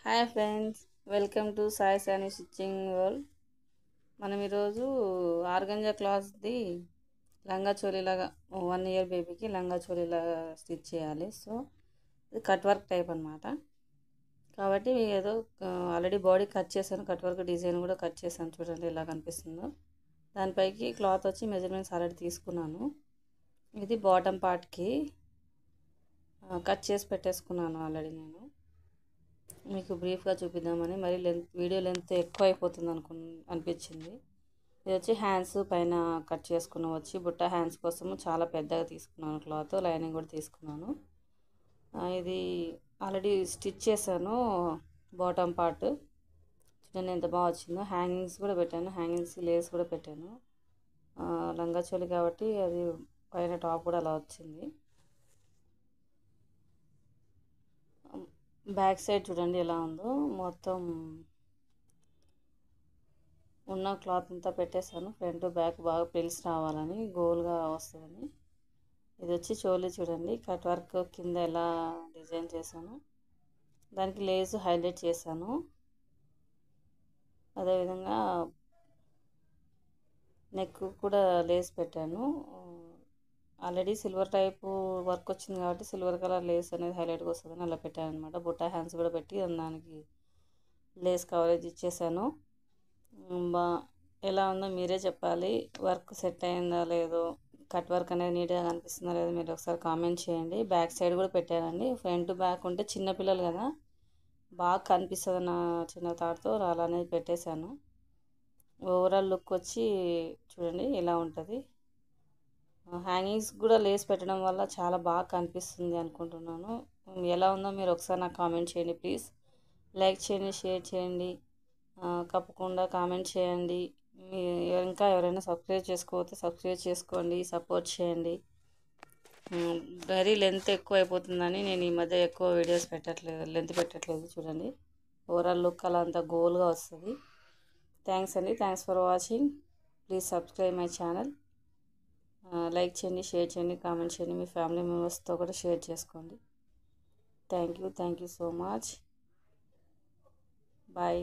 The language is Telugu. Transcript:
Hi friends, welcome to Sai సాని స్టిచ్చింగ్ వరల్డ్. మనం ఈరోజు ఆర్గంజా క్లాత్ది లంగా చోలీలాగా 1 ఇయర్ బేబీకి లంగా చోలీలాగా స్టిచ్ చేయాలి. సో ఇది కట్ వర్క్ టైప్ అనమాట. కాబట్టి ఏదో ఆల్రెడీ బాడీ కట్ చేశాను, కట్ వర్క్ డిజైన్ కూడా కట్ చేశాను. చూడండి ఎలా కనిపిస్తుందో. దానిపైకి క్లాత్ వచ్చి మెజర్మెంట్స్ ఆల్రెడీ తీసుకున్నాను. ఇది బాటమ్ పార్ట్కి కట్ చేసి పెట్టేసుకున్నాను ఆల్రెడీ. నేను మీకు బ్రీఫ్గా చూపిద్దామని, మరి వీడియో లెంత్ ఎక్కువ అయిపోతుంది అనిపించింది. ఇది వచ్చి హ్యాండ్స్ పైన కట్ చేసుకున్న వచ్చి బుట్ట హ్యాండ్స్ కోసము చాలా పెద్దగా తీసుకున్నాను క్లాత్. లైనింగ్ కూడా తీసుకున్నాను. ఇది ఆల్రెడీ స్టిచ్ చేశాను బాటమ్ పార్ట్. చూడండి ఎంత బాగా వచ్చిందో. హ్యాంగింగ్స్ కూడా పెట్టాను, హ్యాంగింగ్స్ లేస్ కూడా పెట్టాను. లంగా చోలి కాబట్టి అది పైన టాప్ కూడా అలా వచ్చింది. బ్యాక్ సైడ్ చూడండి ఎలా ఉందో. మొత్తం ఉన్న క్లాత్ అంతా పెట్టేశాను. ఫ్రంట్ బ్యాక్ బాగా పిలిచి రావాలని, గోల్గా వస్తుందని. ఇది వచ్చి చోలీ చూడండి, కట్ వర్క్ కింద ఎలా డిజైన్ చేశాను. దానికి లేస్ హైలైట్ చేశాను. అదేవిధంగా నెక్ కూడా లేస్ పెట్టాను. ఆల్రెడీ సిల్వర్ టైపు వర్క్ వచ్చింది కాబట్టి సిల్వర్ కలర్ లేస్ అనేది హైలైట్గా వస్తుందని అలా పెట్టాను అనమాట. బుట్టా హ్యాండ్స్ కూడా పెట్టి దానికి లేస్ కవరేజ్ ఇచ్చేసాను. ఎలా ఉందో మీరే చెప్పాలి. వర్క్ సెట్ అయిందా లేదో, కట్ వర్క్ అనేది నీట్గా కనిపిస్తుందా లేదో మీరు ఒకసారి కామెంట్ చేయండి. బ్యాక్ సైడ్ కూడా పెట్టానండి. ఫ్రంట్ బ్యాక్ ఉంటే చిన్నపిల్లలు కదా, బాగా కనిపిస్తుంది నా చిన్న తాడుతో అలా అనేది పెట్టేశాను. ఓవరాల్ లుక్ వచ్చి చూడండి ఎలా ఉంటుంది. హ్యాంగింగ్స్ కూడా లేస్ పెట్టడం వల్ల చాలా బాగా కనిపిస్తుంది అనుకుంటున్నాను. ఎలా ఉందో మీరు ఒకసారి నాకు కామెంట్ చేయండి ప్లీజ్. లైక్ చేయండి, షేర్ చేయండి, తప్పకుండా కామెంట్ చేయండి. ఇంకా ఎవరైనా సబ్స్క్రైబ్ చేసుకోకపోతే సబ్స్క్రైబ్ చేసుకోండి, సపోర్ట్ చేయండి. వెరీ లెంత్ ఎక్కువ అయిపోతుందని నేను ఈ మధ్య ఎక్కువ వీడియోస్ లెంత్ పెట్టట్లేదు. చూడండి ఓవరాల్ లుక్ అలా అంతా గోల్గా వస్తుంది. థ్యాంక్స్ అండి, thanks for watching. Please subscribe my channel. Like చేయండి, షేర్ చేయండి, కామెంట్ చేయండి. మీ ఫ్యామిలీ మెంబర్స్తో కూడా షేర్ చేసుకోండి. Thank you so much. Bye.